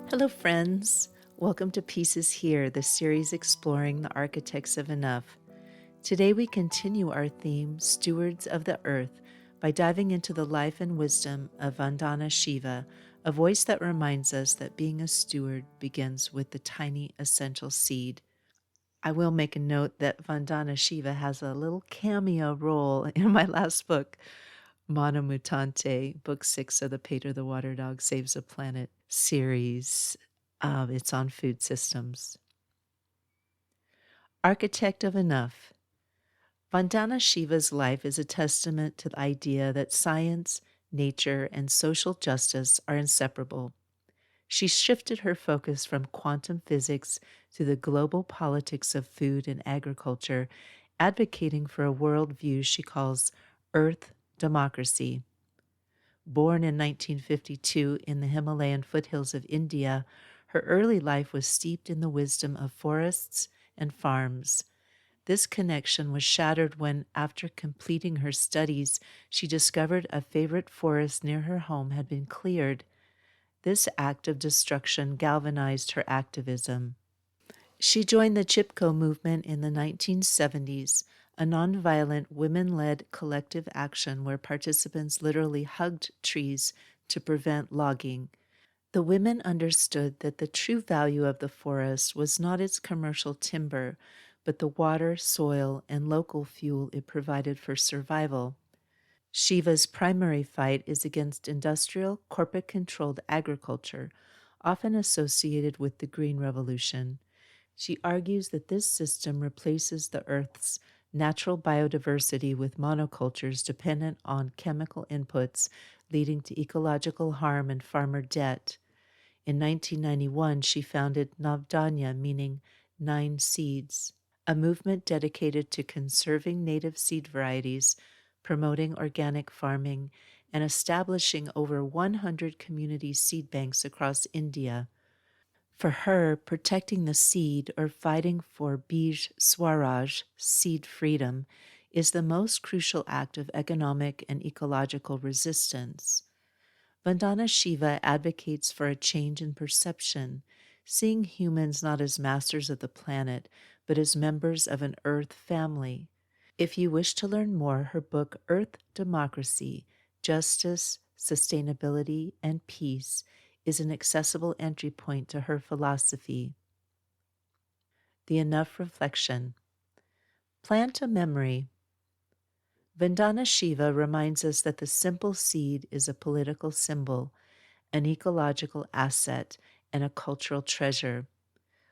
Hello, friends. Welcome to Pieces Here, the series exploring the architects of enough. Today we continue our theme, Stewards of the Earth, by diving into the life and wisdom of Vandana Shiva, a voice that reminds us that being a steward begins with the tiny essential seed. I will make a note that Vandana Shiva has a little cameo role in my last book, Mano Mutante, Book 6 of the Peter the Water Dog Saves a Planet series. It's on food systems. Architect of Enough. Vandana Shiva's life is a testament to the idea that science, nature, and social justice are inseparable. She shifted her focus from quantum physics to the global politics of food and agriculture, advocating for a worldview she calls Earth Democracy. Born in 1952 in the Himalayan foothills of India, her early life was steeped in the wisdom of forests and farms. This connection was shattered when, after completing her studies, she discovered a favorite forest near her home had been cleared. This act of destruction galvanized her activism. She joined the Chipko movement in the 1970s, a nonviolent, women-led collective action where participants literally hugged trees to prevent logging. The women understood that the true value of the forest was not its commercial timber, but the water, soil, and local fuel it provided for survival. Shiva's primary fight is against industrial, corporate-controlled agriculture, often associated with the Green Revolution. She argues that this system replaces the Earth's natural biodiversity with monocultures dependent on chemical inputs, leading to ecological harm and farmer debt. In 1991, she founded Navdanya, meaning 9 seeds, a movement dedicated to conserving native seed varieties, promoting organic farming, and establishing over 100 community seed banks across India. For her, protecting the seed or fighting for Bij Swaraj, seed freedom, is the most crucial act of economic and ecological resistance. Vandana Shiva advocates for a change in perception, seeing humans not as masters of the planet, but as members of an Earth family. If you wish to learn more, her book Earth Democracy, Justice, Sustainability, and Peace is an accessible entry point to her philosophy. The Enough Reflection. Plant a memory. Vandana Shiva reminds us that the simple seed is a political symbol, an ecological asset, and a cultural treasure.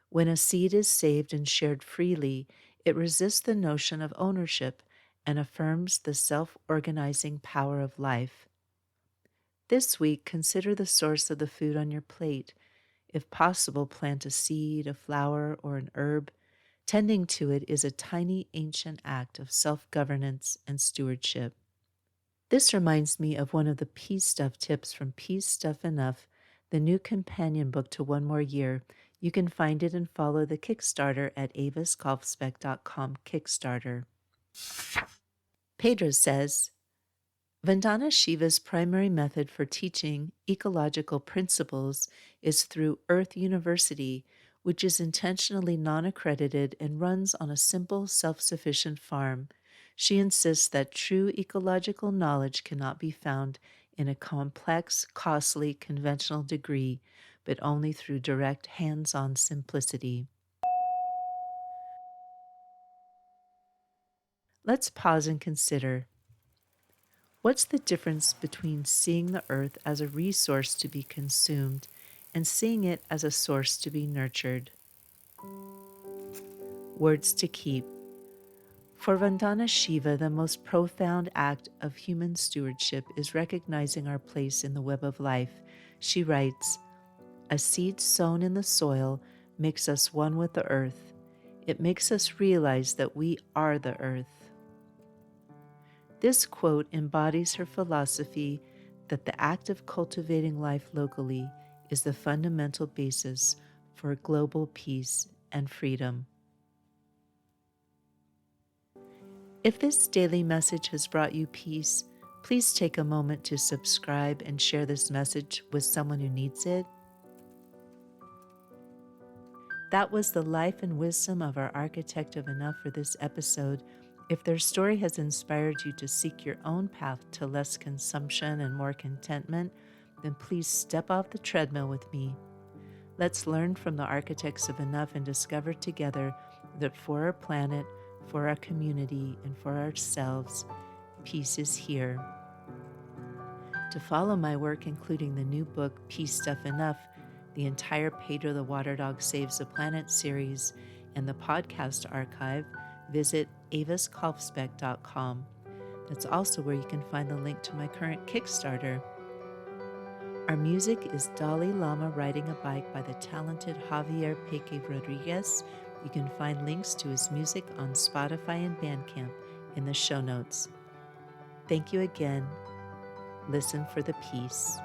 When a seed is saved and shared freely, it resists the notion of ownership and affirms the self-organizing power of life. This week, consider the source of the food on your plate. If possible, plant a seed, a flower, or an herb. Tending to it is a tiny ancient act of self-governance and stewardship. This reminds me of one of the Peace Stuff tips from Peace Stuff Enough, the new companion book to One More Year. You can find it and follow the Kickstarter at avisgolfspec.com Kickstarter. Pedro says, Vandana Shiva's primary method for teaching ecological principles is through Earth University, which is intentionally non-accredited and runs on a simple, self-sufficient farm. She insists that true ecological knowledge cannot be found in a complex, costly, conventional degree, but only through direct, hands-on simplicity. Let's pause and consider. What's the difference between seeing the earth as a resource to be consumed and seeing it as a source to be nurtured? Words to keep. For Vandana Shiva, the most profound act of human stewardship is recognizing our place in the web of life. She writes, "A seed sown in the soil makes us one with the earth. It makes us realize that we are the earth." This quote embodies her philosophy that the act of cultivating life locally is the fundamental basis for global peace and freedom. If this daily message has brought you peace, please take a moment to subscribe and share this message with someone who needs it. That was the life and wisdom of our architect of enough for this episode. If their story has inspired you to seek your own path to less consumption and more contentment, then please step off the treadmill with me. Let's learn from the architects of enough and discover together that for our planet, for our community, and for ourselves, peace is here. To follow my work, including the new book, Peace Stuff Enough, the entire Pedro the Water Dog Saves the Planet series, and the podcast archive, visit avaskalfsbeck.com. That's also where you can find the link to my current Kickstarter. Our music is Dalai Lama Riding a Bike by the talented Javier Peque Rodriguez. You can find links to his music on Spotify and Bandcamp in the show notes. Thank you again. Listen for the peace.